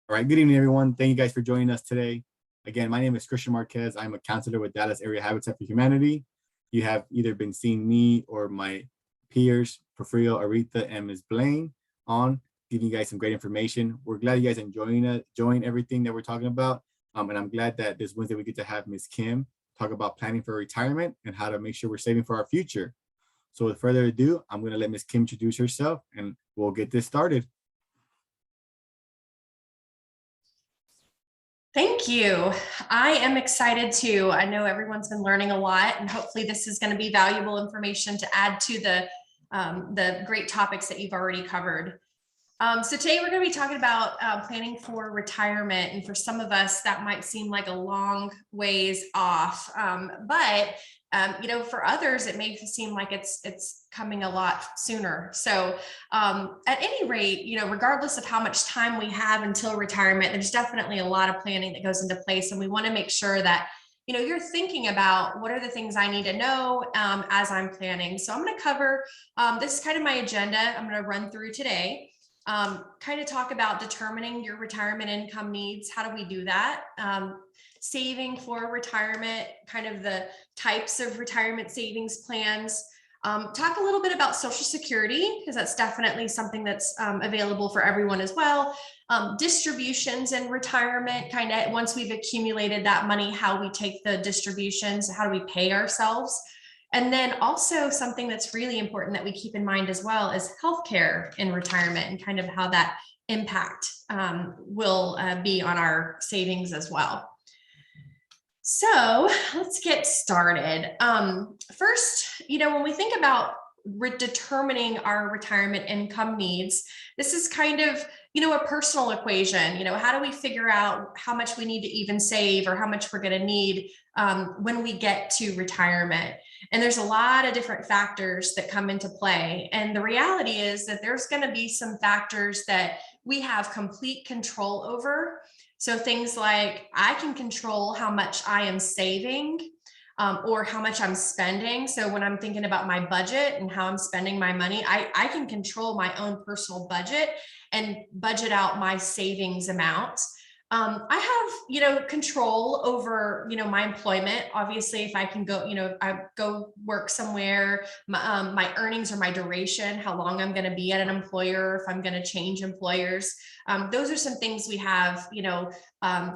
All right, good evening, everyone. Thank you guys for joining us today. Again, my name is Christian Marquez. I'm a counselor with Dallas Area Habitat for Humanity. You have either been seeing me or my peers, Porfirio, Aretha, and Ms. Blaine on giving you guys some great information. We're glad you guys enjoying everything that we're talking about. And I'm glad that this Wednesday we get to have Ms. Kim talk about planning for retirement and how to make sure we're saving for our future. So with further ado, I'm going to let Ms. Kim introduce herself and we'll get this started. Thank you. I am excited too. I know everyone's been learning a lot, and hopefully this is going to be valuable information to add to the great topics that you've already covered. So today we're going to be talking about planning for retirement, and for some of us that might seem like a long ways off, but for others it may seem like it's coming a lot sooner. So at any rate, regardless of how much time we have until retirement, there's definitely a lot of planning that goes into place, and we want to make sure that you're thinking about what are the things I need to know as I'm planning. So I'm going to cover this is kind of my agenda. I'm going to run through today. Kind of talk about determining your retirement income needs. How do we do that? Saving for retirement, kind of the types of retirement savings plans. Talk a little bit about Social Security, because that's definitely something that's available for everyone as well. Distributions in retirement, kind of once we've accumulated that money, how we take the distributions, how do we pay ourselves? And then also something that's really important that we keep in mind as well is healthcare in retirement, and kind of how that impact will be on our savings as well. So let's get started. First, when we think about determining our retirement income needs, this is kind of a personal equation. How do we figure out how much we need to even save, or how much we're going to need when we get to retirement? And there's a lot of different factors that come into play. And the reality is that there's going to be some factors that we have complete control over. So things like I can control how much I am saving or how much I'm spending. So when I'm thinking about my budget and how I'm spending my money, I can control my own personal budget and budget out my savings amounts. I have, control over, my employment. Obviously, if I can go, I go work somewhere, my earnings or my duration, how long I'm going to be at an employer, if I'm going to change employers. Those are some things we have,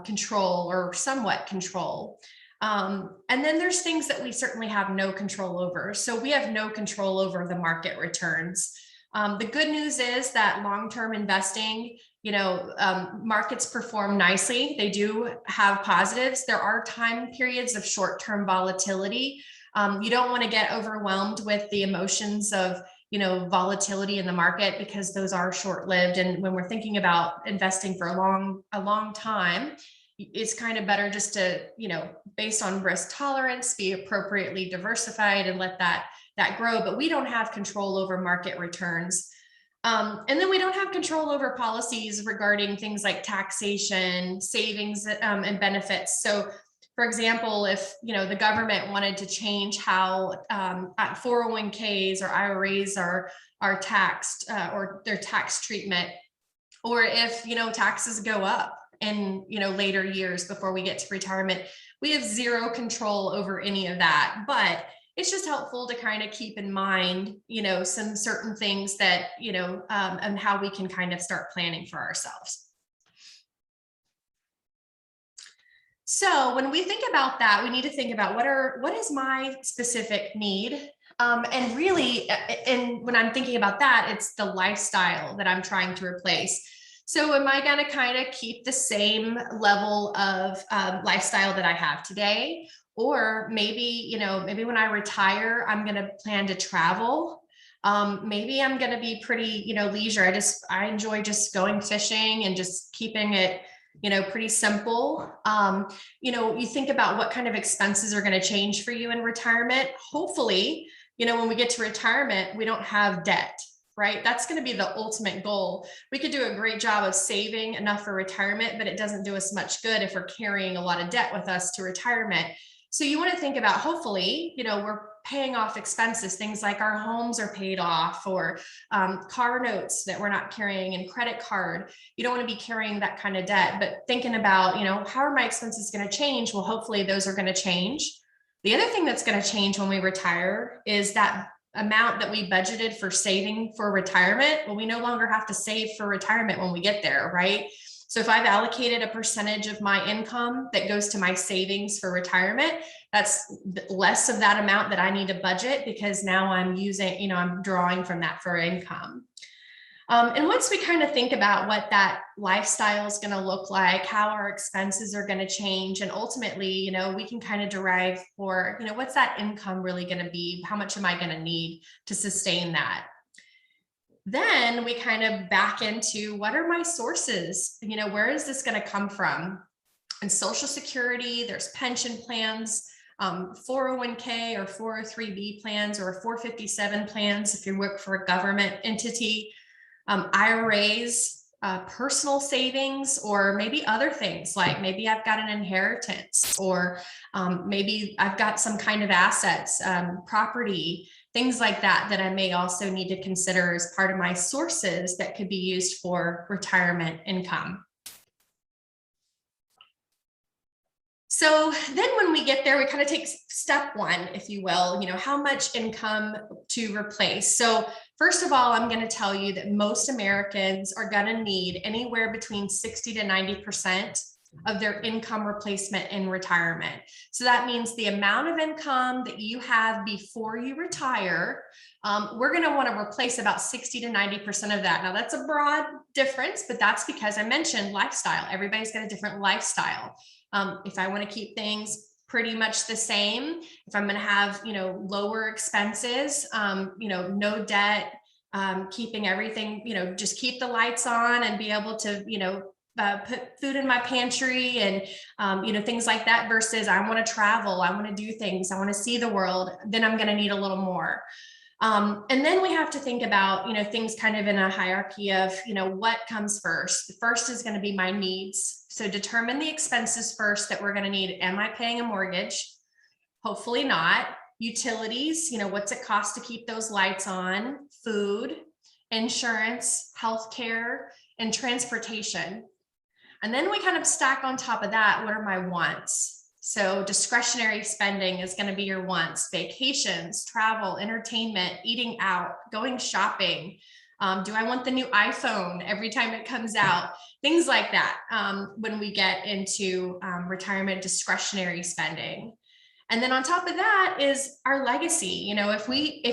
control or somewhat control. And then there's things that we certainly have no control over. So we have no control over the market returns. The good news is that long-term investing, markets perform nicely. They do have positives. There are time periods of short-term volatility. You don't want to get overwhelmed with the emotions of, volatility in the market, because those are short-lived. And when we're thinking about investing for a long time, it's kind of better just to, based on risk tolerance, be appropriately diversified and let that grow. But we don't have control over market returns. And then we don't have control over policies regarding things like taxation, savings, and benefits. So for example, if the government wanted to change how 401ks or IRAs are taxed, or their tax treatment, or if taxes go up in later years before we get to retirement, we have zero control over any of that. But it's just helpful to kind of keep in mind some certain things that and how we can kind of start planning for ourselves. So when we think about that, we need to think about what is my specific need. And really, and when I'm thinking about that, it's the lifestyle that I'm trying to replace. So am I going to kind of keep the same level of lifestyle that I have today? Or maybe, maybe when I retire, I'm going to plan to travel. Maybe I'm going to be pretty, leisure. I enjoy just going fishing and just keeping it, pretty simple. You think about what kind of expenses are going to change for you in retirement. Hopefully, when we get to retirement, we don't have debt, right? That's going to be the ultimate goal. We could do a great job of saving enough for retirement, but it doesn't do us much good if we're carrying a lot of debt with us to retirement. So you want to think about, hopefully, we're paying off expenses, things like our homes are paid off, or car notes that we're not carrying, and credit card. You don't want to be carrying that kind of debt, but thinking about, how are my expenses going to change? Well, hopefully those are going to change. The other thing that's going to change when we retire is that amount that we budgeted for saving for retirement. Well, we no longer have to save for retirement when we get there, right? So if I've allocated a percentage of my income that goes to my savings for retirement, that's less of that amount that I need to budget, because now I'm using, I'm drawing from that for income. And once we kind of think about what that lifestyle is going to look like, how our expenses are going to change, and ultimately, we can kind of derive for, what's that income really going to be? How much am I going to need to sustain that? Then we kind of back into, what are my sources? Where is this going to come from? And Social Security, there's pension plans, 401k or 403b plans, or 457 plans if you work for a government entity. IRAs, personal savings, or maybe other things, like maybe I've got an inheritance, or maybe I've got some kind of assets, property, things like that, that I may also need to consider as part of my sources that could be used for retirement income. So then when we get there, we kind of take step one, if you will, how much income to replace. So first of all, I'm going to tell you that most Americans are going to need anywhere between 60 to 90% of their income replacement in retirement. So that means the amount of income that you have before you retire, we're going to want to replace about 60 to 90% of that. Now that's a broad difference, but that's because I mentioned lifestyle. Everybody's got a different lifestyle. If I want to keep things pretty much the same, if I'm going to have, lower expenses, no debt, keeping everything, just keep the lights on and be able to, put food in my pantry and, things like that, versus I want to travel, I want to do things, I want to see the world, then I'm going to need a little more. And then we have to think about, things kind of in a hierarchy of, what comes first. The first is going to be my needs. So determine the expenses first that we're going to need. Am I paying a mortgage? Hopefully not. Utilities, what's it cost to keep those lights on? Food, insurance, healthcare, and transportation. And then we kind of stack on top of that, what are my wants? So discretionary spending is going to be your wants: vacations, travel, entertainment, eating out, going shopping. Do I want the new iPhone every time it comes out? Things like that when we get into retirement discretionary spending. And then on top of that is our legacy. If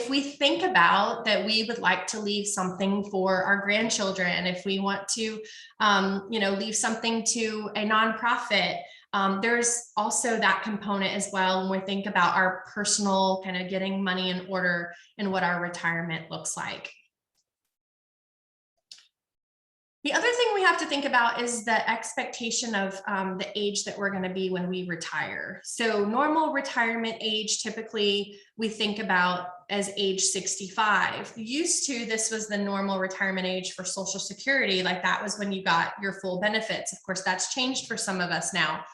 we think about that, we would like to leave something for our grandchildren, if we want to, leave something to a nonprofit, there's also that component as well when we think about our personal kind of getting money in order and what our retirement looks like. The other thing we have to think about is the expectation of the age that we're going to be when we retire. So normal retirement age, typically we think about as age 65. This was the normal retirement age for Social Security. Like that was when you got your full benefits. Of course, that's changed for some of us now.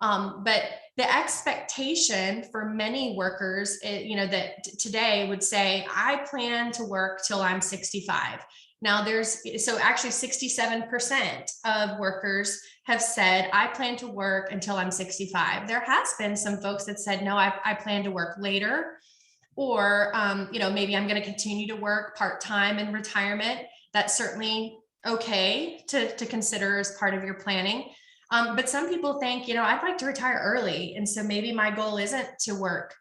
But the expectation for many workers, that today would say, I plan to work till I'm 65. Now actually 67% of workers have said, I plan to work until I'm 65. There has been some folks that said, no, I plan to work later, or, maybe I'm going to continue to work part-time in retirement. That's certainly okay to consider as part of your planning. But some people think, I'd like to retire early. And so maybe my goal isn't to work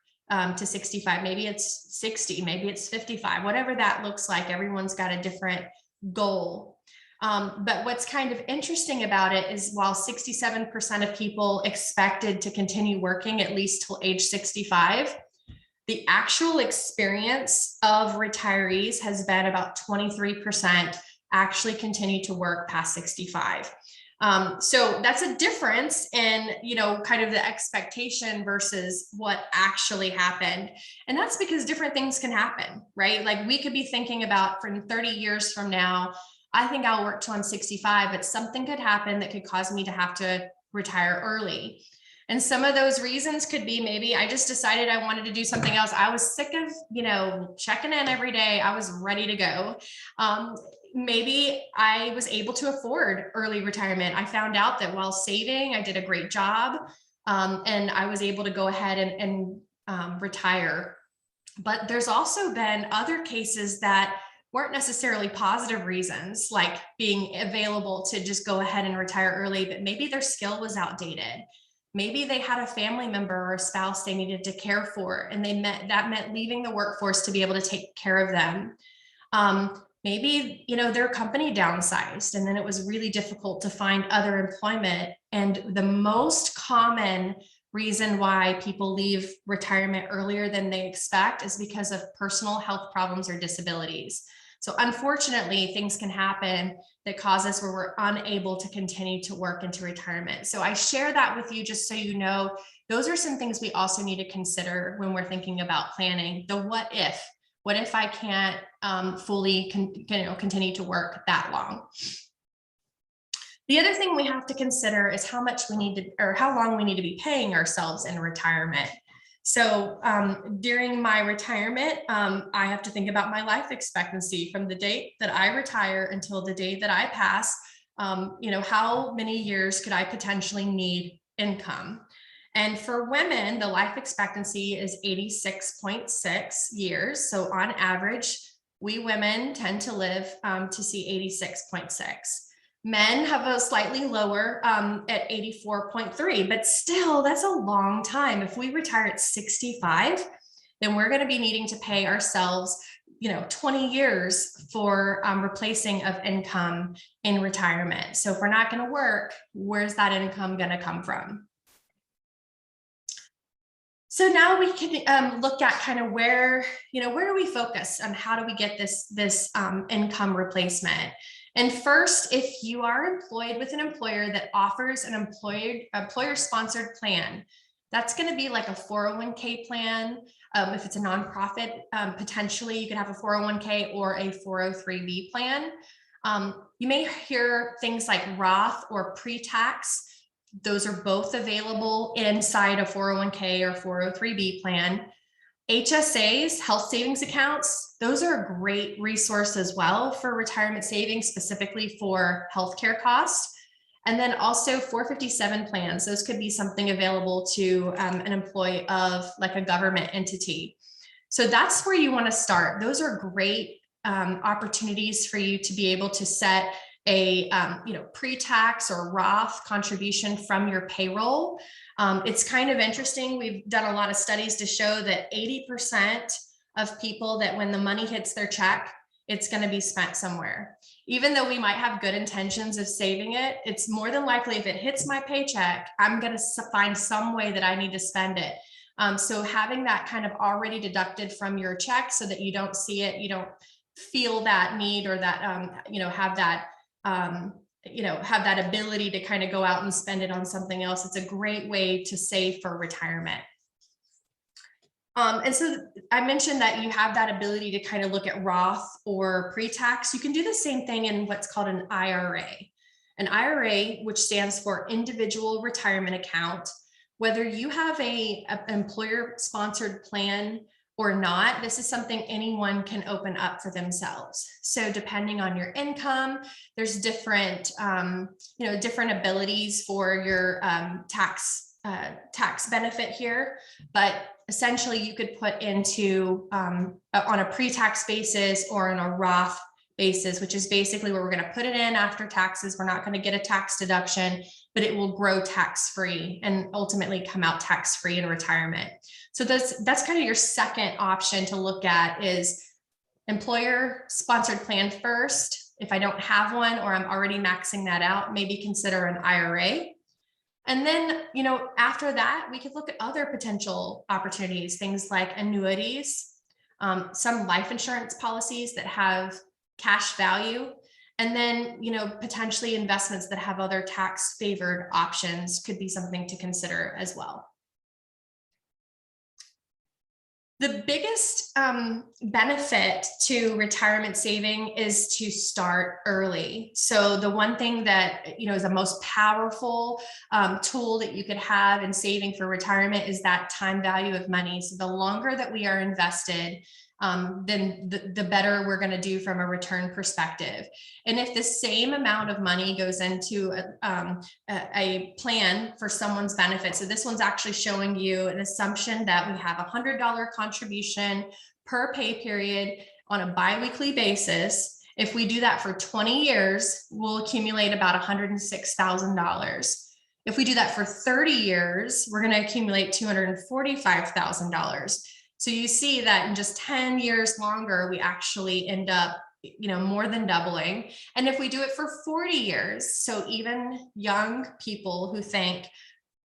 to 65, maybe it's 60, maybe it's 55, whatever that looks like. Everyone's got a different goal. But what's kind of interesting about it is while 67% of people expected to continue working at least till age 65, the actual experience of retirees has been about 23% actually continue to work past 65. So that's a difference in, kind of the expectation versus what actually happened. And that's because different things can happen, right? Like we could be thinking about from 30 years from now, I think I'll work till I'm 65, but something could happen that could cause me to have to retire early. And some of those reasons could be maybe I just decided I wanted to do something else. I was sick of, checking in every day. I was ready to go. Maybe I was able to afford early retirement. I found out that while saving, I did a great job, and I was able to go ahead and retire. But there's also been other cases that weren't necessarily positive reasons, like being available to just go ahead and retire early, but maybe their skill was outdated. Maybe they had a family member or a spouse they needed to care for, and that meant leaving the workforce to be able to take care of them. Maybe, their company downsized, and then it was really difficult to find other employment. And the most common reason why people leave retirement earlier than they expect is because of personal health problems or disabilities. So unfortunately, things can happen that cause us where we're unable to continue to work into retirement. So I share that with you just so you know, those are some things we also need to consider when we're thinking about planning. The what if I can't fully continue to work that long. The other thing we have to consider is how much we need to, or how long we need to be paying ourselves in retirement. So during my retirement, I have to think about my life expectancy from the date that I retire until the day that I pass. How many years could I potentially need income? And for women, the life expectancy is 86.6 years. So on average, we women tend to live to see 86.6. Men have a slightly lower at 84.3, but still that's a long time. If we retire at 65, then we're going to be needing to pay ourselves 20 years for replacing of income in retirement. So if we're not going to work, where's that income going to come from? So now we can look at kind of where do we focus on, how do we get this income replacement? And first, if you are employed with an employer that offers an employer-sponsored plan, that's going to be like a 401k plan. If it's a nonprofit, potentially you could have a 401k or a 403b plan. You may hear things like Roth or pre-tax. Those are both available inside a 401k or 403b plan. HSAs, health savings accounts, those are a great resource as well for retirement savings, specifically for healthcare costs. And then also 457 plans. Those could be something available to an employee of like a government entity. So that's where you want to start. Those are great opportunities for you to be able to set a pre-tax or Roth contribution from your payroll. It's kind of interesting. We've done a lot of studies to show that 80% of people, that when the money hits their check, it's going to be spent somewhere. Even though we might have good intentions of saving it, it's more than likely if it hits my paycheck, I'm going to find some way that I need to spend it. So having that kind of already deducted from your check so that you don't see it, you don't feel that need or that, have that ability to kind of go out and spend it on something else. It's a great way to save for retirement. And so I mentioned that you have that ability to kind of look at Roth or pre-tax. You can do the same thing in what's called an IRA. An IRA, which stands for Individual Retirement Account. Whether you have an employer-sponsored plan or not, this is something anyone can open up for themselves. So depending on your income, there's different, different abilities for your tax benefit here. But essentially you could put into on a pre-tax basis or on a Roth basis, which is basically where we're going to put it in after taxes. We're not going to get a tax deduction, but it will grow tax-free and ultimately come out tax-free in retirement. So that's kind of your second option to look at, is employer-sponsored plan first. If I don't have one, or I'm already maxing that out, maybe consider an IRA. And then, after that, we could look at other potential opportunities, things like annuities, some life insurance policies that have cash value, and then, potentially investments that have other tax favored options could be something to consider as well. The biggest benefit to retirement saving is to start early. So the one thing that, you know, is the most powerful tool that you could have in saving for retirement is that time value of money. So the longer that we are invested, then the better we're going to do from a return perspective. And if the same amount of money goes into a plan for someone's benefit, so this one's actually showing you an assumption that we have $100 contribution per pay period on a biweekly basis. If we do that for 20 years, we'll accumulate about $106,000. If we do that for 30 years, we're going to accumulate $245,000. So you see that in just 10 years longer, we actually end up, you know, more than doubling. And if we do it for 40 years, so even young people who think,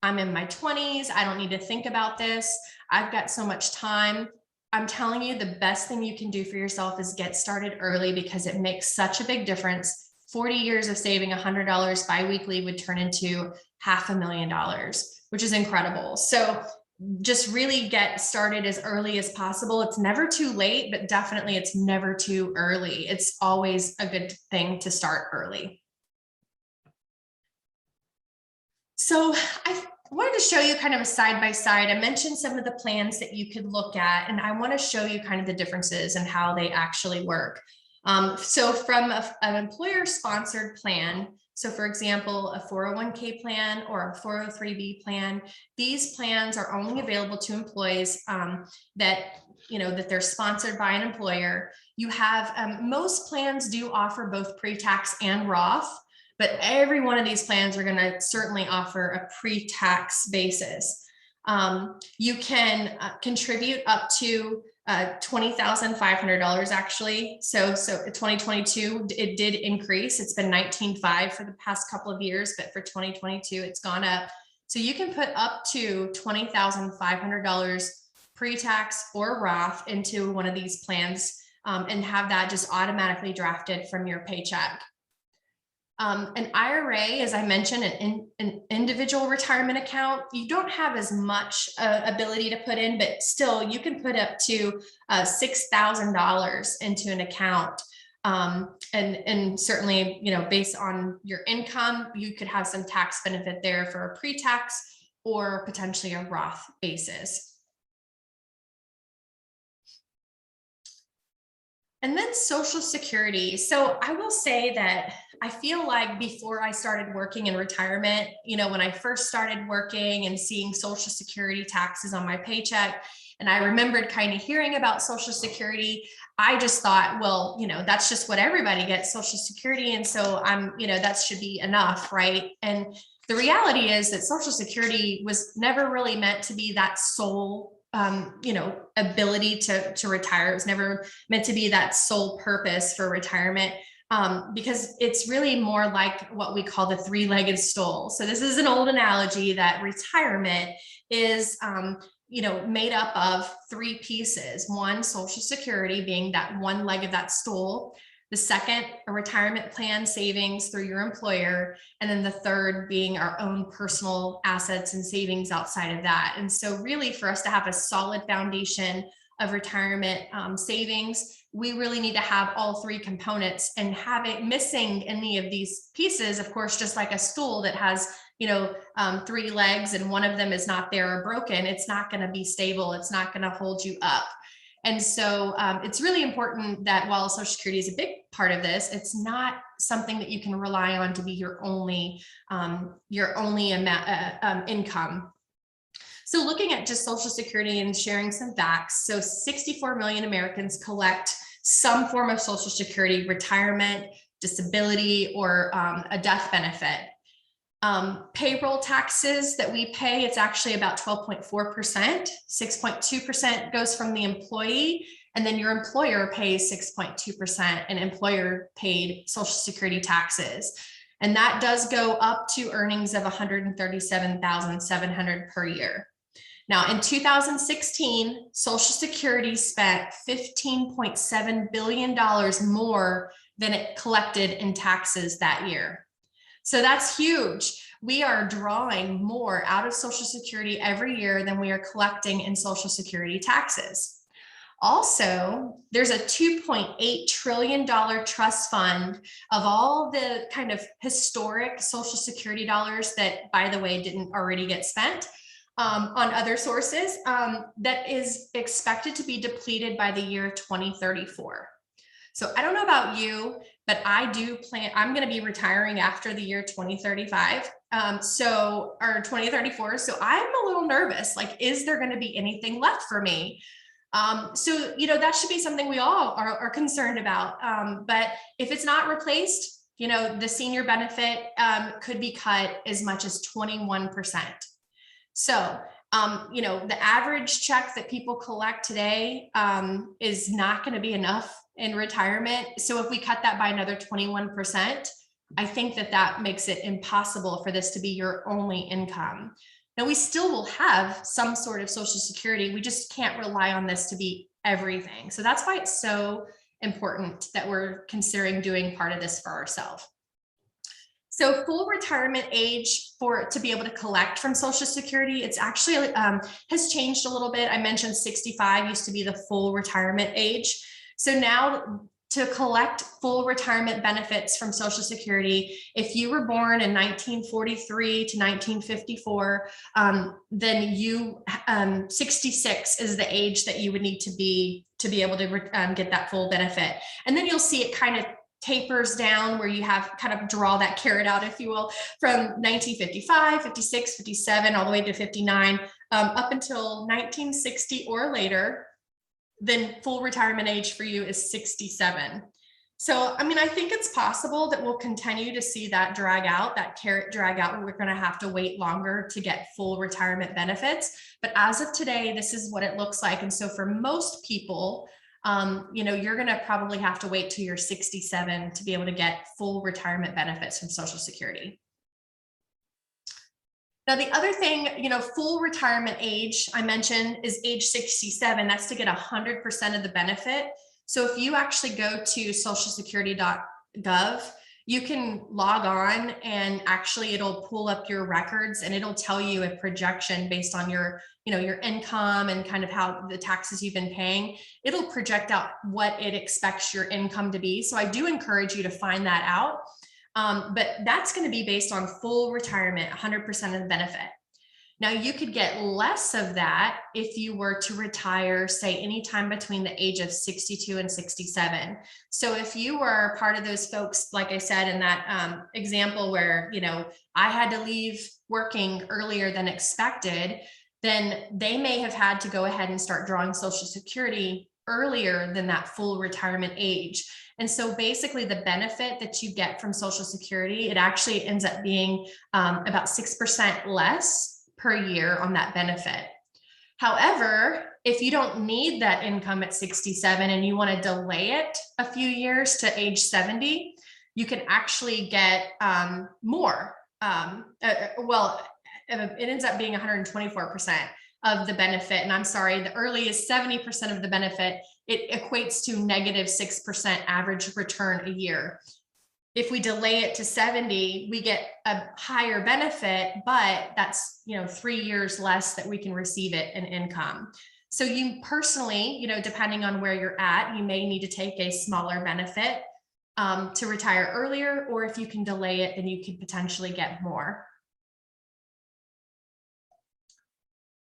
I'm in my 20s, I don't need to think about this, I've got so much time. I'm telling you, the best thing you can do for yourself is get started early, because it makes such a big difference. 40 years of saving $100 biweekly would turn into $500,000, which is incredible. So just really get started as early as possible. It's never too late, but definitely it's never too early. It's always a good thing to start early. So I wanted to show you kind of a side by side. I mentioned some of the plans that you could look at, and I want to show you kind of the differences and how they actually work. So from an employer-sponsored plan, so for example, a 401k plan or a 403b plan, these plans are only available to employees that they're sponsored by an employer. You have most plans do offer both pre-tax and Roth, but every one of these plans are going to certainly offer a pre-tax basis. You can contribute up to $20,500 actually. So 2022, it did increase. It's been $19,500 for the past couple of years, but for 2022, it's gone up. So you can put up to $20,500 pre-tax or Roth into one of these plans and have that just automatically drafted from your paycheck. An IRA, as I mentioned, an individual retirement account, you don't have as much ability to put in, but still you can put up to $6,000 into an account. And certainly, based on your income, you could have some tax benefit there for a pre-tax or potentially a Roth basis. And then Social Security. So I will say that I feel like before I started working in retirement, when I first started working and seeing Social Security taxes on my paycheck, and I remembered kind of hearing about Social Security, I just thought, well, that's just what everybody gets, Social Security. And so that should be enough, right? And the reality is that Social Security was never really meant to be that sole ability to retire. It was never meant to be that sole purpose for retirement, because it's really more like what we call the three-legged stool. So this is an old analogy that retirement is, made up of three pieces. One, Social Security being that one leg of that stool. The second, a retirement plan savings through your employer. And then the third being our own personal assets and savings outside of that. And so really for us to have a solid foundation of retirement savings, we really need to have all three components, and missing any of these pieces, of course, just like a stool that has three legs and one of them is not there or broken, it's not going to be stable. It's not going to hold you up. And so it's really important that while Social Security is a big part of this, it's not something that you can rely on to be your only income. So looking at just Social Security and sharing some facts. So 64 million Americans collect some form of Social Security, retirement, disability, or a death benefit. Payroll taxes that we pay, it's actually about 12.4%, 6.2% goes from the employee, and then your employer pays 6.2% in employer paid Social Security taxes. And that does go up to earnings of $137,700 per year. Now in 2016, Social Security spent $15.7 billion more than it collected in taxes that year. So that's huge. We are drawing more out of Social Security every year than we are collecting in Social Security taxes. Also, there's a $2.8 trillion trust fund of all the kind of historic Social Security dollars that, by the way, didn't already get spent on other sources, that is expected to be depleted by the year 2034. So I don't know about you, but I do plan, I'm going to be retiring after the year 2035. Or 2034. So I'm a little nervous, like, is there going to be anything left for me? That should be something we all are concerned about. But if it's not replaced, the senior benefit could be cut as much as 21%. So, the average check that people collect today is not going to be enough in retirement. So if we cut that by another 21%, I think that makes it impossible for this to be your only income. Now, we still will have some sort of Social Security. We just can't rely on this to be everything. So that's why it's so important that we're considering doing part of this for ourselves. So full retirement age to be able to collect from Social Security, it's actually has changed a little bit. I mentioned 65 used to be the full retirement age. So now, to collect full retirement benefits from Social Security, if you were born in 1943 to 1954, then 66 is the age that you would need to be able to get that full benefit. And then you'll see it kind of tapers down, where you have kind of draw that carrot out, if you will, from 1955, 56, 57, all the way to 59, up until 1960 or later. Then full retirement age for you is 67. So, I think it's possible that we'll continue to see that carrot drag out, where we're going to have to wait longer to get full retirement benefits. But as of today, this is what it looks like. And so for most people, you're going to probably have to wait till you're 67 to be able to get full retirement benefits from Social Security. Now, the other thing, full retirement age I mentioned is age 67. That's to get 100% of the benefit. So if you actually go to socialsecurity.gov, you can log on and actually it'll pull up your records and it'll tell you a projection based on your income and kind of how the taxes you've been paying. It'll project out what it expects your income to be. So I do encourage you to find that out. But that's going to be based on full retirement, 100% of the benefit. Now, you could get less of that if you were to retire, say, anytime between the age of 62 and 67. So if you were part of those folks, like I said, in that example where, I had to leave working earlier than expected, then they may have had to go ahead and start drawing Social Security earlier than that full retirement age. And so basically the benefit that you get from Social Security, it actually ends up being about 6% less per year on that benefit. However, if you don't need that income at 67 and you want to delay it a few years to age 70, you can actually get more. It ends up being 124% of the benefit. And I'm sorry, the early is 70% of the benefit. It equates to -6% average return a year. If we delay it to 70, we get a higher benefit, but that's 3 years less that we can receive it in income. So you personally, depending on where you're at, you may need to take a smaller benefit to retire earlier, or if you can delay it, then you could potentially get more.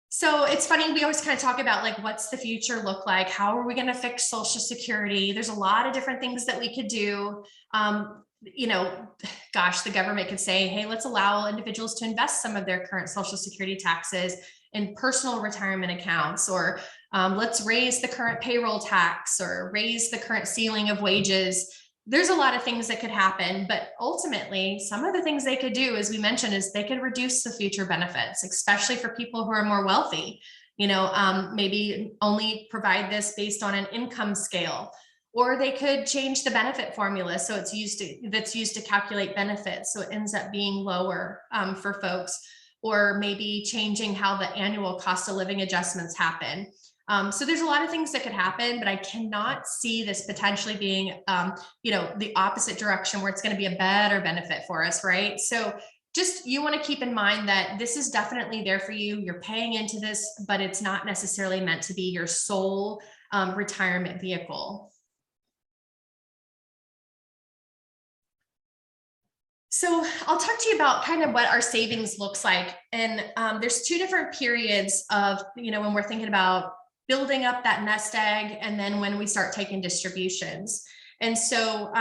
So it's funny, we always kind of talk about like, what's the future look like? How are we going to fix Social Security? There's a lot of different things that we could do. The government could say, hey, let's allow individuals to invest some of their current Social Security taxes in personal retirement accounts, or let's raise the current payroll tax or raise the current ceiling of wages. There's a lot of things that could happen, but ultimately some of the things they could do, as we mentioned, is they could reduce the future benefits, especially for people who are more wealthy, maybe only provide this based on an income scale, or they could change the benefit formula. So that's used to calculate benefits. So it ends up being lower for folks, or maybe changing how the annual cost of living adjustments happen. So there's a lot of things that could happen, but I cannot see this potentially being, the opposite direction where it's going to be a better benefit for us, right? So just, you want to keep in mind that this is definitely there for you. You're paying into this, but it's not necessarily meant to be your sole retirement vehicle. So I'll talk to you about kind of what our savings looks like. And there's two different periods of, when we're thinking about building up that nest egg, and then when we start taking distributions. And so,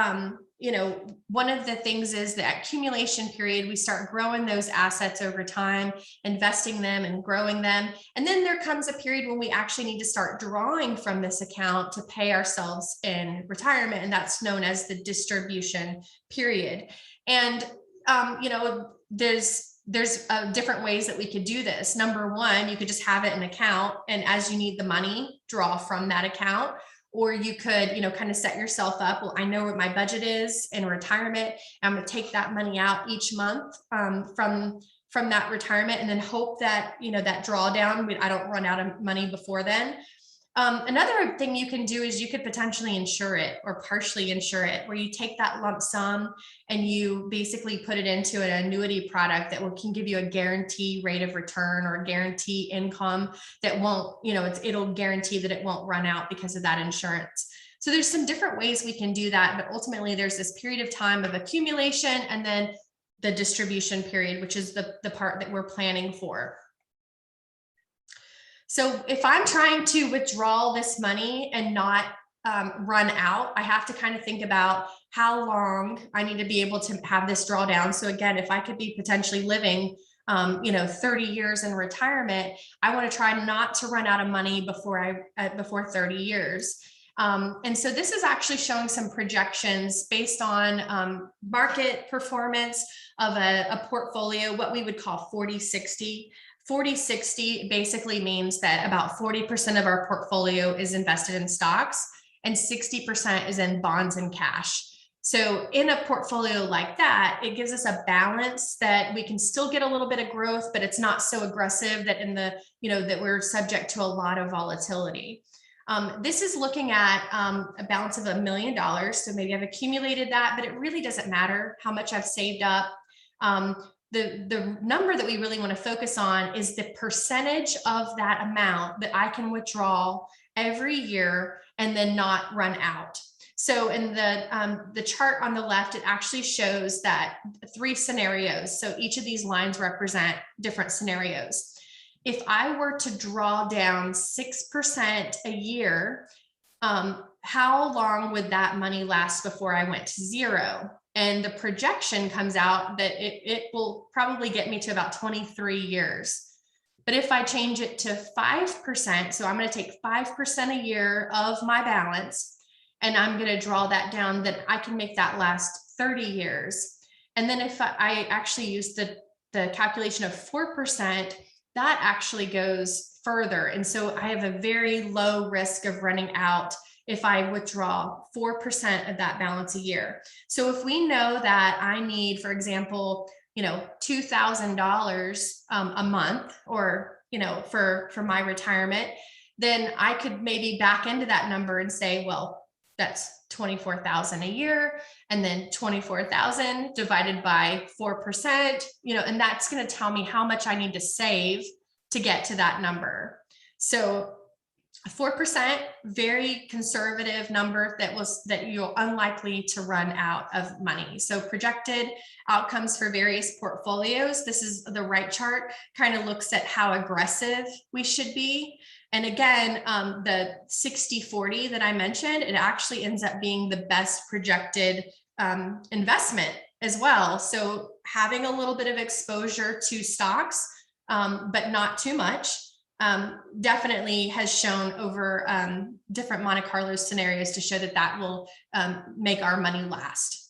one of the things is the accumulation period. We start growing those assets over time, investing them and growing them. And then there comes a period when we actually need to start drawing from this account to pay ourselves in retirement. And that's known as the distribution period. And, there's different ways that we could do this. Number one, you could just have it in an account, and as you need the money, draw from that account. Or you could, kind of set yourself up. Well, I know what my budget is in retirement. I'm going to take that money out each month from that retirement, and then hope that, that drawdown, I don't run out of money before then. Another thing you can do is you could potentially insure it or partially insure it, where you take that lump sum and you basically put it into an annuity product that can give you a guarantee rate of return or guarantee income that won't, it'll guarantee that it won't run out because of that insurance. So there's some different ways we can do that, but ultimately there's this period of time of accumulation and then the distribution period, which is the part that we're planning for. So if I'm trying to withdraw this money and not run out, I have to kind of think about how long I need to be able to have this drawdown. So again, if I could be potentially living, 30 years in retirement, I want to try not to run out of money before 30 years. And so this is actually showing some projections based on market performance of a portfolio, what we would call 40-60. 40-60 basically means that about 40% of our portfolio is invested in stocks and 60% is in bonds and cash. So in a portfolio like that, it gives us a balance that we can still get a little bit of growth, but it's not so aggressive that that we're subject to a lot of volatility. This is looking at a balance of $1 million. So maybe I've accumulated that, but it really doesn't matter how much I've saved up. The number that we really want to focus on is the percentage of that amount that I can withdraw every year and then not run out. So in the chart on the left, it actually shows that 3 scenarios. So each of these lines represent different scenarios. If I were to draw down 6% a year, how long would that money last before I went to zero? And the projection comes out that it will probably get me to about 23 years. But if I change it to 5%, so I'm going to take 5% a year of my balance, and I'm going to draw that down, then I can make that last 30 years. And then if I actually use the calculation of 4%, that actually goes further. And so I have a very low risk of running out if I withdraw 4% of that balance a year. So if we know that I need, for example, $2,000 a month, or, for my retirement, then I could maybe back into that number and say, well, that's 24,000 a year, and then 24,000 divided by 4%, and that's going to tell me how much I need to save to get to that number. So 4%, very conservative number that you're unlikely to run out of money. So projected outcomes for various portfolios. This is the right chart, kind of looks at how aggressive we should be. And again, the 60-40 that I mentioned, it actually ends up being the best projected investment as well. So having a little bit of exposure to stocks, but not too much, definitely has shown over different Monte Carlo scenarios to show that will make our money last.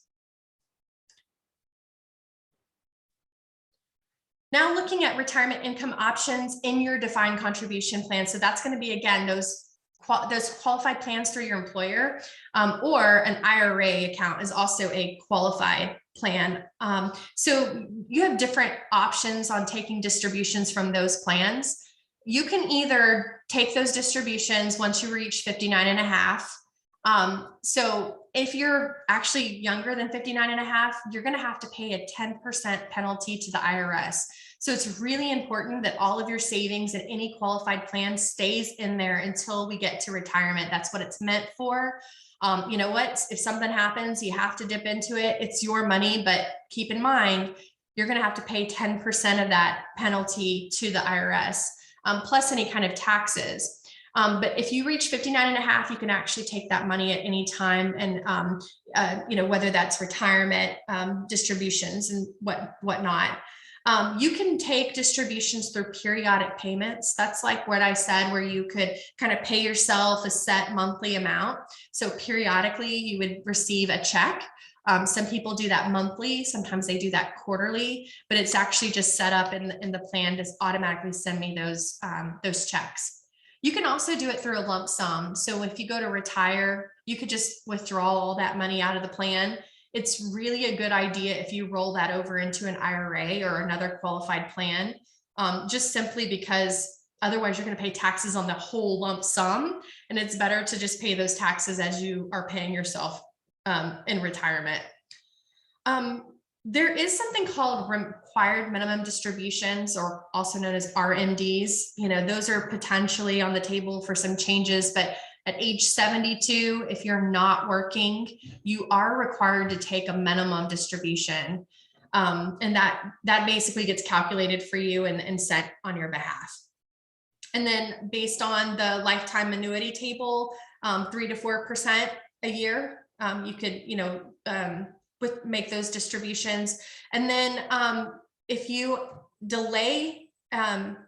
Now looking at retirement income options in your defined contribution plan. So that's going to be, again, those qualified plans through your employer, or an IRA account is also a qualified plan. So you have different options on taking distributions from those plans. You can either take those distributions once you reach 59 and a half. So If you're actually younger than 59 and a half, you're going to have to pay a 10% penalty to the IRS. So it's really important that all of your savings and any qualified plan stays in there until we get to retirement. That's what it's meant for. You know what? If something happens, you have to dip into it. It's your money, but keep in mind, you're going to have to pay 10% of that penalty to the IRS, plus any kind of taxes. But if you reach 59 and a half, you can actually take that money at any time. And, you know, whether that's retirement, distributions and whatnot. You can take distributions through periodic payments. That's like what I said, where you could kind of pay yourself a set monthly amount. So periodically you would receive a check. Some people do that monthly, sometimes they do that quarterly, but it's actually just set up in the plan to automatically send me those checks. You can also do it through a lump sum. So if you go to retire, you could just withdraw all that money out of the plan. It's really a good idea if you roll that over into an IRA or another qualified plan, just simply because otherwise you're going to pay taxes on the whole lump sum. And it's better to just pay those taxes as you are paying yourself in retirement. There is something called required minimum distributions, or also known as RMDs. You know, those are potentially on the table for some changes, but at age 72, if you're not working, you are required to take a minimum distribution. And that basically gets calculated for you and sent on your behalf. And then based on the lifetime annuity table, 3 to 4% a year, you could, you know, make those distributions. And then if you delay,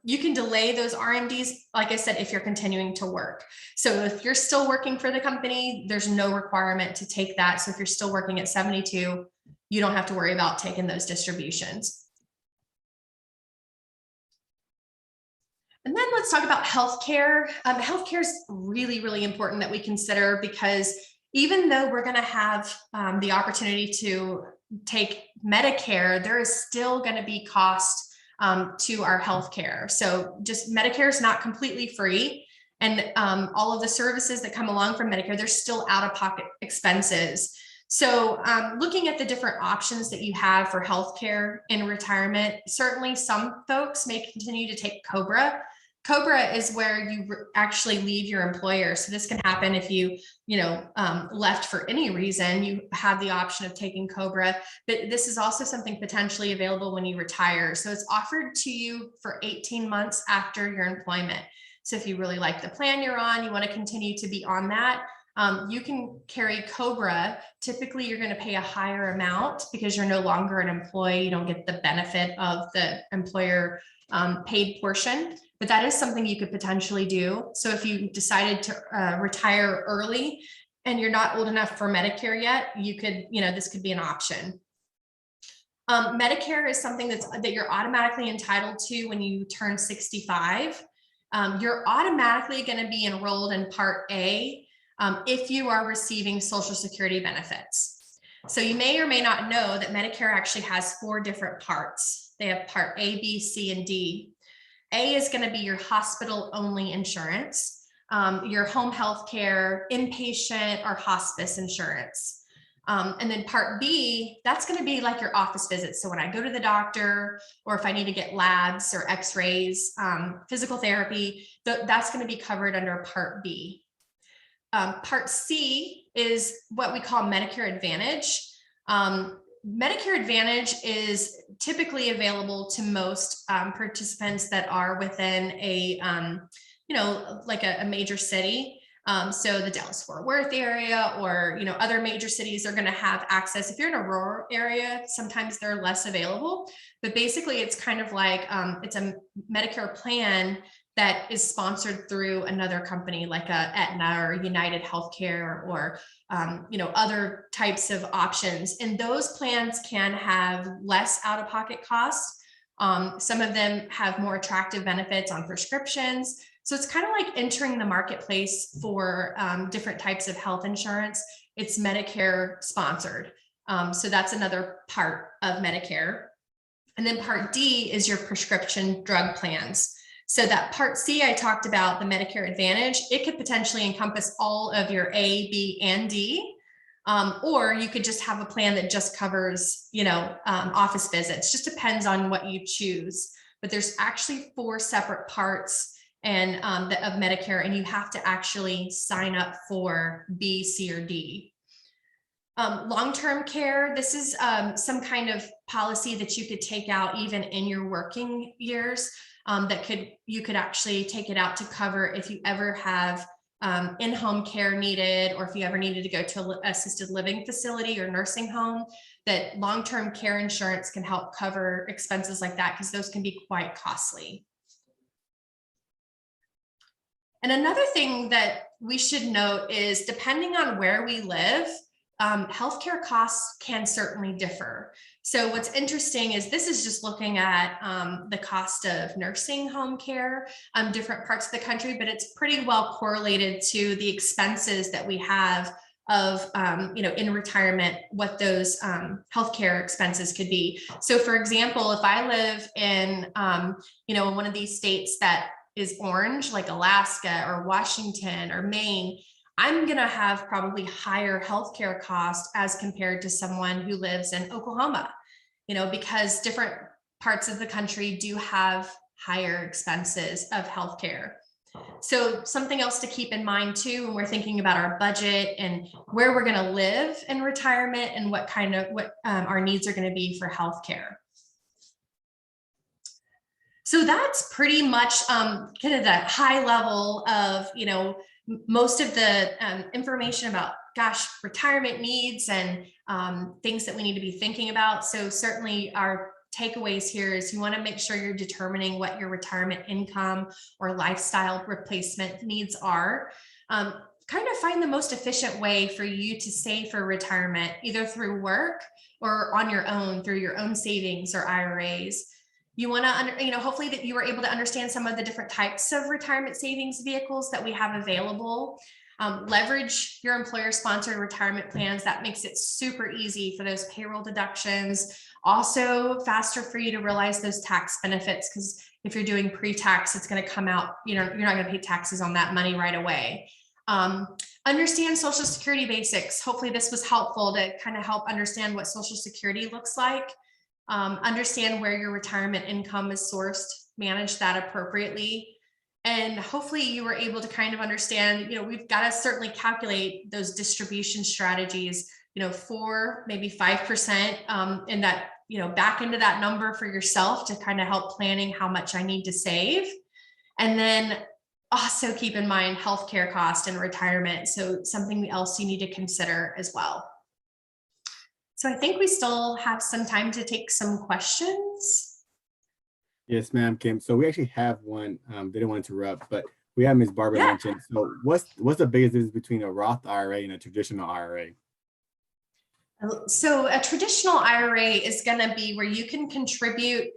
you can delay those RMDs, like I said, if you're continuing to work. So if you're still working for the company, there's no requirement to take that. So if you're still working at 72, you don't have to worry about taking those distributions. And then let's talk about healthcare. Healthcare is really, really important that we consider, because even though we're going to have the opportunity to take Medicare, there is still going to be cost to our healthcare. So just Medicare is not completely free. And all of the services that come along from Medicare, they're still out-of-pocket expenses. So looking at the different options that you have for healthcare in retirement, certainly some folks may continue to take COBRA. COBRA is where you actually leave your employer. So this can happen if you left for any reason. You have the option of taking COBRA, but this is also something potentially available when you retire. So it's offered to you for 18 months after your employment. So if you really like the plan you're on, you want to continue to be on that, you can carry COBRA. Typically, you're going to pay a higher amount because you're no longer an employee. You don't get the benefit of the employer paid portion, but that is something you could potentially do. So if you decided to retire early and you're not old enough for Medicare yet, you could, this could be an option. Medicare is something that you're automatically entitled to when you turn 65. You're automatically going to be enrolled in Part A if you are receiving Social Security benefits. So you may or may not know that Medicare actually has 4 different parts. They have Part A, B, C, and D. A is going to be your hospital-only insurance, your home health care, inpatient, or hospice insurance. And then Part B, that's going to be like your office visits. So when I go to the doctor, or if I need to get labs or x-rays, physical therapy, that's going to be covered under Part B. Part C is what we call Medicare Advantage. Medicare Advantage is typically available to most participants that are within a, like a major city. So the Dallas-Fort Worth area, or, other major cities are going to have access. If you're in a rural area, sometimes they're less available, but basically it's kind of like, it's a Medicare plan that is sponsored through another company like a Aetna or United Healthcare, or other types of options. And those plans can have less out-of-pocket costs. Some of them have more attractive benefits on prescriptions. So it's kind of like entering the marketplace for different types of health insurance. It's Medicare sponsored. So that's another part of Medicare. And then Part D is your prescription drug plans. So that Part C I talked about, the Medicare Advantage, it could potentially encompass all of your A, B, and D. Or you could just have a plan that just covers, office visits. Just depends on what you choose. But there's actually 4 separate parts and of Medicare, and you have to actually sign up for B, C, or D. Long-term care, this is some kind of policy that you could take out even in your working years, you could actually take it out to cover if you ever have in-home care needed, or if you ever needed to go to an assisted living facility or nursing home, that long-term care insurance can help cover expenses like that, because those can be quite costly. And another thing that we should note is, depending on where we live, healthcare costs can certainly differ. So what's interesting is this is just looking at the cost of nursing home care, different parts of the country, but it's pretty well correlated to the expenses that we have of, in retirement, what those healthcare expenses could be. So for example, if I live in, in one of these states that is orange, like Alaska or Washington or Maine, I'm going to have probably higher healthcare costs as compared to someone who lives in Oklahoma, because different parts of the country do have higher expenses of healthcare. So something else to keep in mind too, when we're thinking about our budget and where we're going to live in retirement and what our needs are going to be for healthcare. So that's pretty much kind of the high level of, most of the information about, retirement needs and things that we need to be thinking about. So certainly our takeaways here is you want to make sure you're determining what your retirement income or lifestyle replacement needs are. Kind of find the most efficient way for you to save for retirement, either through work or on your own through your own savings or IRAs. You want to, hopefully that you were able to understand some of the different types of retirement savings vehicles that we have available. Leverage your employer-sponsored retirement plans. That makes it super easy for those payroll deductions. Also faster for you to realize those tax benefits, because if you're doing pre-tax, it's going to come out, you're not going to pay taxes on that money right away. Understand Social Security basics. Hopefully this was helpful to kind of help understand what Social Security looks like. Understand where your retirement income is sourced, manage that appropriately. And hopefully you were able to kind of understand, we've got to certainly calculate those distribution strategies, 4, maybe 5% in that, back into that number for yourself to kind of help planning how much I need to save. And then also keep in mind healthcare cost and retirement. So something else you need to consider as well. So I think we still have some time to take some questions. Yes, ma'am, Kim. So we actually have one. Didn't want to interrupt, but we have Ms. Barbara mentioned. So what's the biggest difference between a Roth IRA and a traditional IRA? So a traditional IRA is going to be where you can contribute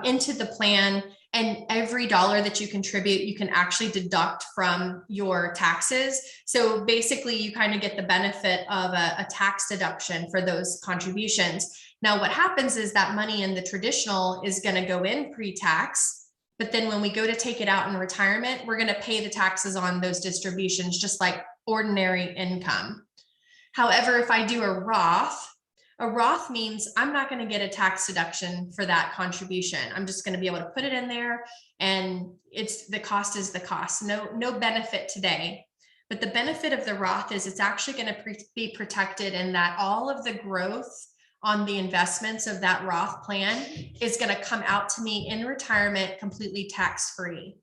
into the plan, and every dollar that you contribute, you can actually deduct from your taxes. So basically you kind of get the benefit of a tax deduction for those contributions. Now, what happens is that money in the traditional is going to go in pre-tax, but then when we go to take it out in retirement, we're going to pay the taxes on those distributions, just like ordinary income. However, if I do a Roth means I'm not going to get a tax deduction for that contribution. I'm just going to be able to put it in there, and the cost is the cost. No benefit today. But the benefit of the Roth is it's actually going to be protected in that all of the growth on the investments of that Roth plan is going to come out to me in retirement completely tax-free.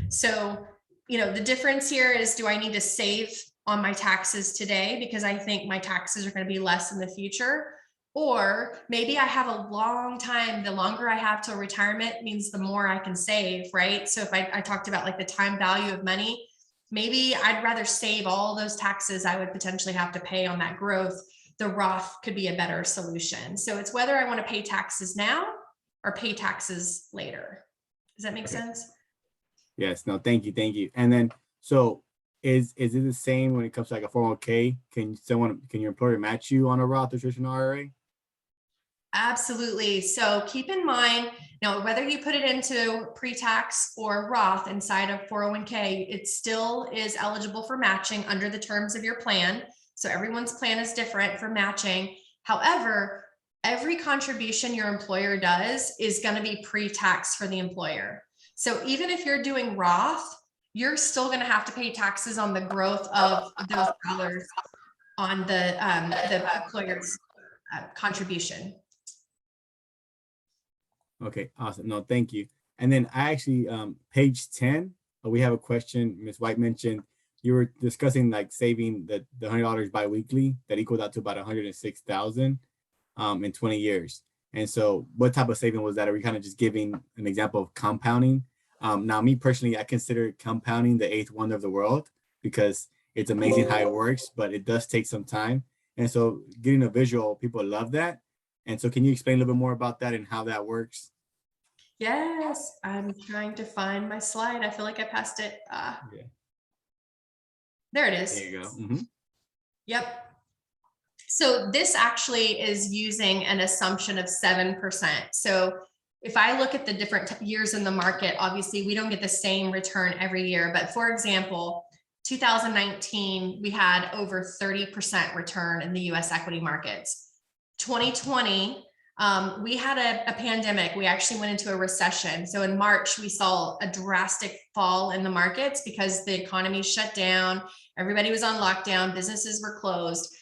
So, the difference here is, do I need to save on my taxes today because I think my taxes are going to be less in the future? Or maybe I have a long time, the longer I have till retirement means the more I can save, right? So if I talked about like the time value of money, maybe I'd rather save all those taxes I would potentially have to pay on that growth. The Roth could be a better solution. So it's whether I want to pay taxes now or pay taxes later. Does that make sense? Yes, no, thank you. And then, so is it the same when it comes to like a 401k? Can your employer match you on a Roth or traditional IRA? Absolutely. So keep in mind, whether you put it into pre-tax or Roth inside of 401k, it still is eligible for matching under the terms of your plan. So everyone's plan is different for matching. However, every contribution your employer does is going to be pre-tax for the employer. So even if you're doing Roth, you're still going to have to pay taxes on the growth of those dollars on the employer's contribution. Okay, awesome. No, thank you. And then I actually, page 10, we have a question. Ms. White mentioned you were discussing like saving the $100 biweekly that equaled out to about 106,000 in 20 years. And so what type of saving was that? Are we kind of just giving an example of compounding? Now, me personally, I consider compounding the eighth wonder of the world because it's amazing how it works, but it does take some time. And so getting a visual, people love that. And so can you explain a little bit more about that and how that works? Yes, I'm trying to find my slide. I feel like I passed it. Yeah. There it is. There you go. Mm-hmm. Yep. So this actually is using an assumption of 7%. So if I look at the different years in the market, obviously we don't get the same return every year. But for example, 2019, we had over 30% return in the US equity markets. 2020, we had a pandemic. We actually went into a recession. So in March, we saw a drastic fall in the markets because the economy shut down. Everybody was on lockdown. Businesses were closed.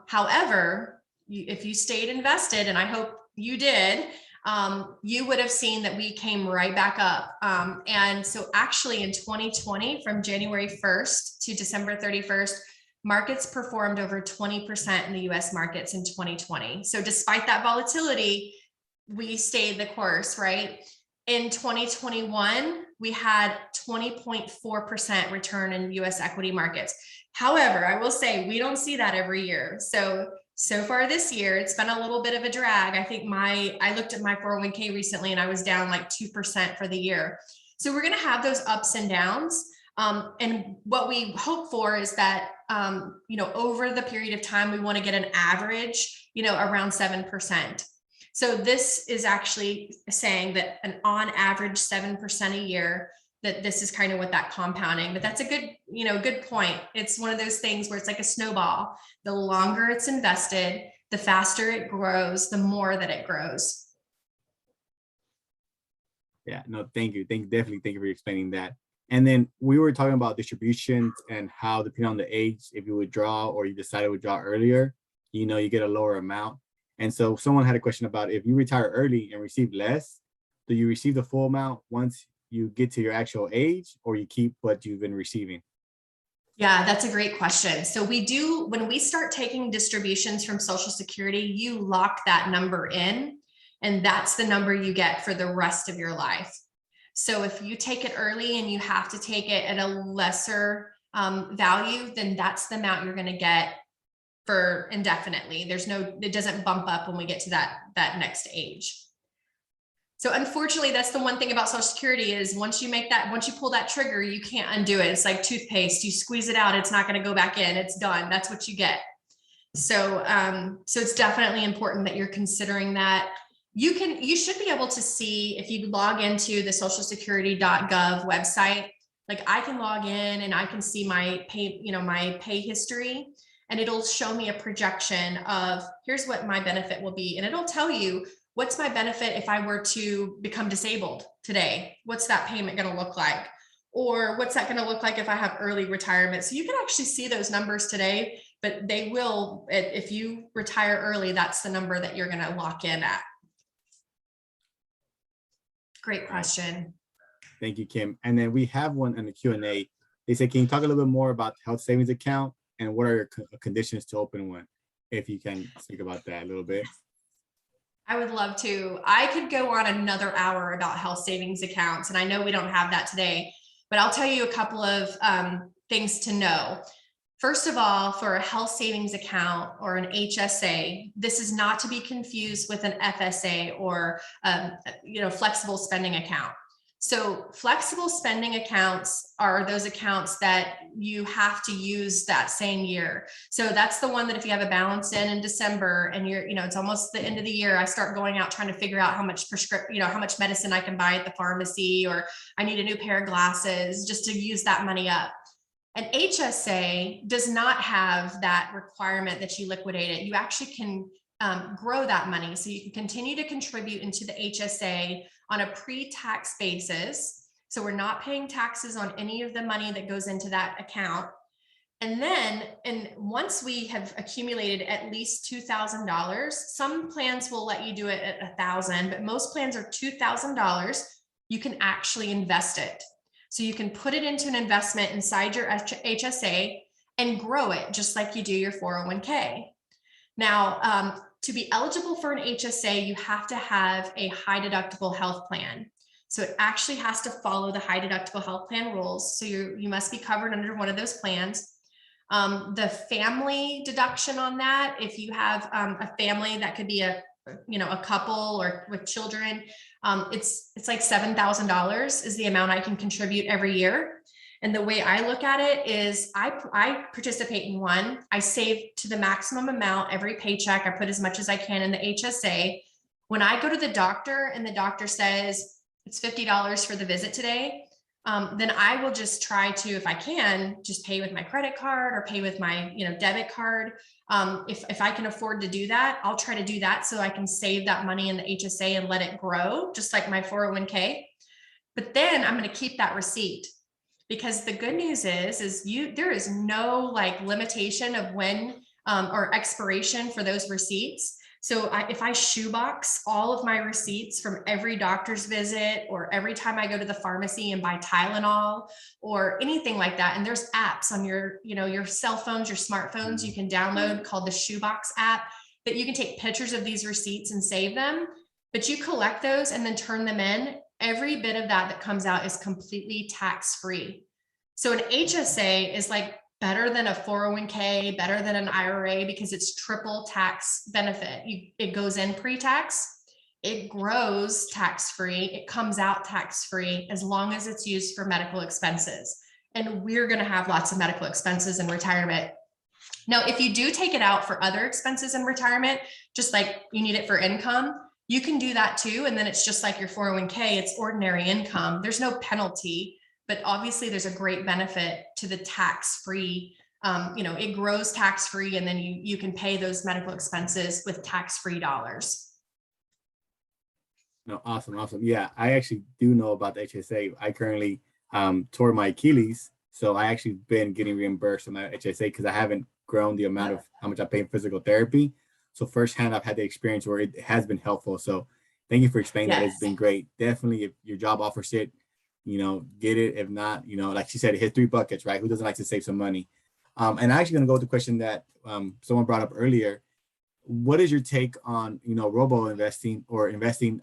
However, if you stayed invested, and I hope you did, you would have seen that we came right back up. And so actually in 2020, from January 1st to December 31st, markets performed over 20% in the US markets in 2020. So despite that volatility, we stayed the course, right? In 2021, we had 20.4% return in US equity markets. However, I will say we don't see that every year. So far this year, it's been a little bit of a drag. I think I looked at my 401k recently and I was down like 2% for the year. So we're going to have those ups and downs. And what we hope for is that, over the period of time, we want to get an average, around 7%. So this is actually saying that on average 7% a year, that this is kind of what that compounding, but that's a good point. It's one of those things where it's like a snowball. The longer it's invested, the faster it grows, the more that it grows. Yeah, no, thank you. Definitely thank you for explaining that. And then we were talking about distributions and how depending on the age, if you withdraw or you decided to withdraw earlier, you get a lower amount. And so someone had a question about if you retire early and receive less, do you receive the full amount once you get to your actual age, or you keep what you've been receiving? Yeah, that's a great question. So when we start taking distributions from Social Security, you lock that number in, and that's the number you get for the rest of your life. So if you take it early and you have to take it at a lesser value, then that's the amount you're going to get for indefinitely. It doesn't bump up when we get to that next age. So unfortunately, that's the one thing about Social Security is once you pull that trigger, you can't undo it. It's like toothpaste. You squeeze it out, it's not going to go back in. It's done. That's what you get. So it's definitely important that you're considering that. You should be able to see if you log into the socialsecurity.gov website. Like I can log in and I can see my pay history, and it'll show me a projection of here's what my benefit will be, and it'll tell you what's my benefit if I were to become disabled today? What's that payment going to look like? Or what's that going to look like if I have early retirement? So you can actually see those numbers today, but they will, if you retire early, that's the number that you're going to lock in at. Great question. Thank you, Kim. And then we have one in the Q&A. They say, can you talk a little bit more about the health savings account and what are your conditions to open one? If you can speak about that a little bit. I would love to. I could go on another hour about health savings accounts, and I know we don't have that today, but I'll tell you a couple of things to know. First of all, for a health savings account or an HSA, this is not to be confused with an FSA or flexible spending account. So flexible spending accounts are those accounts that you have to use that same year. So that's the one that if you have a balance in December and it's almost the end of the year, I start going out trying to figure out how much how much medicine I can buy at the pharmacy, or I need a new pair of glasses just to use that money up. An HSA does not have that requirement that you liquidate it. You actually can grow that money. So you can continue to contribute into the HSA on a pre-tax basis. So we're not paying taxes on any of the money that goes into that account. And once we have accumulated at least $2,000, some plans will let you do it at $1,000, but most plans are $2,000. You can actually invest it. So you can put it into an investment inside your HSA and grow it just like you do your 401k. Now, to be eligible for an HSA, you have to have a high deductible health plan. So it actually has to follow the high deductible health plan rules. So you must be covered under one of those plans. The family deduction on that, if you have a family that could be a couple or with children, it's like $7,000 is the amount I can contribute every year. And the way I look at it is I participate in one. I save to the maximum amount every paycheck. I put as much as I can in the HSA. When I go to the doctor and the doctor says it's $50 for the visit today, then I will just try to, if I can, just pay with my credit card or pay with my debit card. If I can afford to do that, I'll try to do that so I can save that money in the HSA and let it grow, just like my 401k. But then I'm going to keep that receipt. Because the good news is there is no limitation of when or expiration for those receipts. So if I shoebox all of my receipts from every doctor's visit or every time I go to the pharmacy and buy Tylenol or anything like that, and there's apps on your cell phones, your smartphones, you can download called the Shoebox app that you can take pictures of these receipts and save them, but you collect those and then turn them in. Every bit of that comes out is completely tax-free. So an HSA is better than a 401k, better than an IRA because it's triple tax benefit. It goes in pre-tax, it grows tax-free, it comes out tax-free as long as it's used for medical expenses. And we're going to have lots of medical expenses in retirement. Now, if you do take it out for other expenses in retirement, just like you need it for income, you can do that too. And then it's just like your 401k, it's ordinary income. There's no penalty, but obviously there's a great benefit to the tax-free. It grows tax-free, and then you can pay those medical expenses with tax-free dollars. No, awesome. Yeah, I actually do know about the HSA. I currently tore my Achilles, so I actually been getting reimbursed on my HSA because I haven't grown the amount of how much I pay in physical therapy. So firsthand, I've had the experience where it has been helpful. So thank you for explaining that. It's been great. Definitely, if your job offers it, get it. If not, like she said, it hit 3 buckets, right? Who doesn't like to save some money? And I'm actually going to go with the question that someone brought up earlier. What is your take on, robo investing or investing,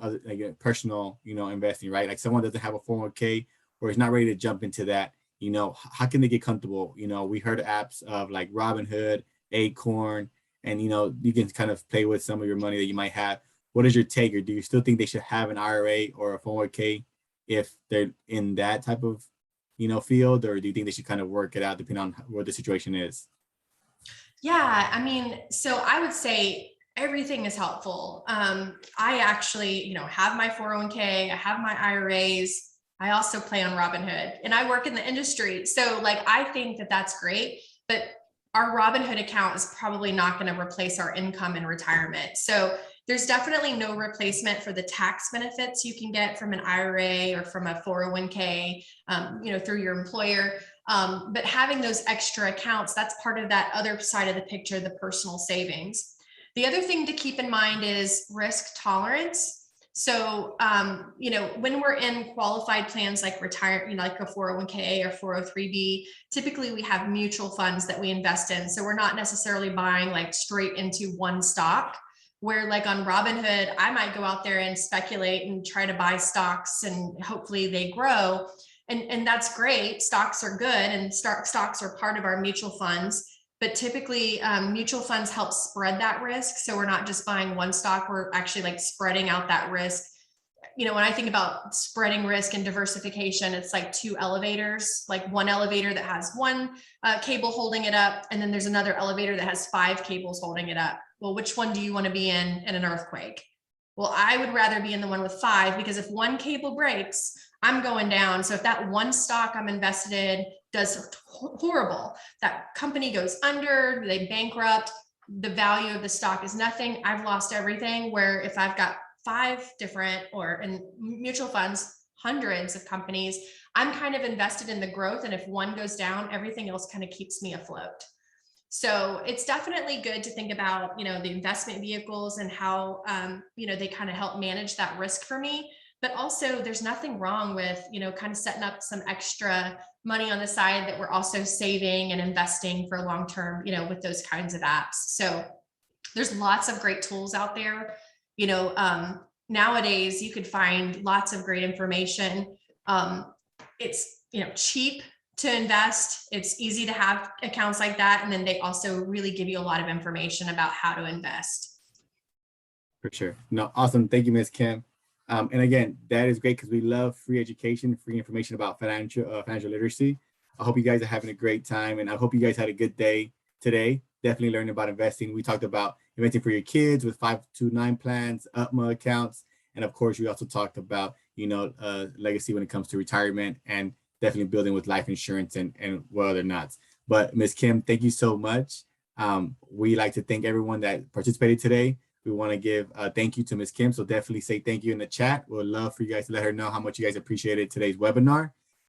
personal, investing, right? Like someone doesn't have a 401k or is not ready to jump into that, how can they get comfortable? We heard of apps of like Robinhood, Acorn, and, you can kind of play with some of your money that you might have. What is your take? Or do you still think they should have an IRA or a 401k if they're in that type of, field? Or do you think they should kind of work it out depending on what the situation is? Yeah, so I would say everything is helpful. I actually, have my 401k, I have my IRAs. I also play on Robinhood and I work in the industry. So I think that that's great, but our Robinhood account is probably not going to replace our income in retirement. So there's definitely no replacement for the tax benefits you can get from an IRA or from a 401k, through your employer. But having those extra accounts, that's part of that other side of the picture, the personal savings. The other thing to keep in mind is risk tolerance. So, when we're in qualified plans like retire, like a 401k or 403b, typically we have mutual funds that we invest in. So we're not necessarily buying straight into one stock. Where on Robinhood, I might go out there and speculate and try to buy stocks and hopefully they grow. And that's great. Stocks are good and stocks are part of our mutual funds. But typically mutual funds help spread that risk. So we're not just buying one stock, we're actually spreading out that risk. When I think about spreading risk and diversification, it's like 2 elevators, one elevator that has one cable holding it up. And then there's another elevator that has 5 cables holding it up. Well, which one do you want to be in an earthquake? Well, I would rather be in the one with 5 because if one cable breaks, I'm going down. So if that one stock I'm invested in does horrible. That company goes under, they bankrupt, the value of the stock is nothing. I've lost everything. Where if I've got 5 different, or in mutual funds, hundreds of companies, I'm kind of invested in the growth. And if one goes down, everything else kind of keeps me afloat. So it's definitely good to think about, the investment vehicles and how, they kind of help manage that risk for me. But also there's nothing wrong with, kind of setting up some extra money on the side that we're also saving and investing for long-term, with those kinds of apps. So there's lots of great tools out there. Nowadays you could find lots of great information. It's, cheap to invest. It's easy to have accounts like that. And then they also really give you a lot of information about how to invest. For sure. No, awesome. Thank you, Ms. Kim. And again, that is great because we love free education, free information about financial literacy. I hope you guys are having a great time, and I hope you guys had a good day today. Definitely learning about investing. We talked about investing for your kids with 529 plans, UPMA accounts, and of course, we also talked about legacy when it comes to retirement, and definitely building with life insurance and what other knots. But Ms. Kim, thank you so much. We like to thank everyone that participated today. We want to give a thank you to Ms. Kim. So definitely say thank you in the chat. We'd love for you guys to let her know how much you guys appreciated today's webinar.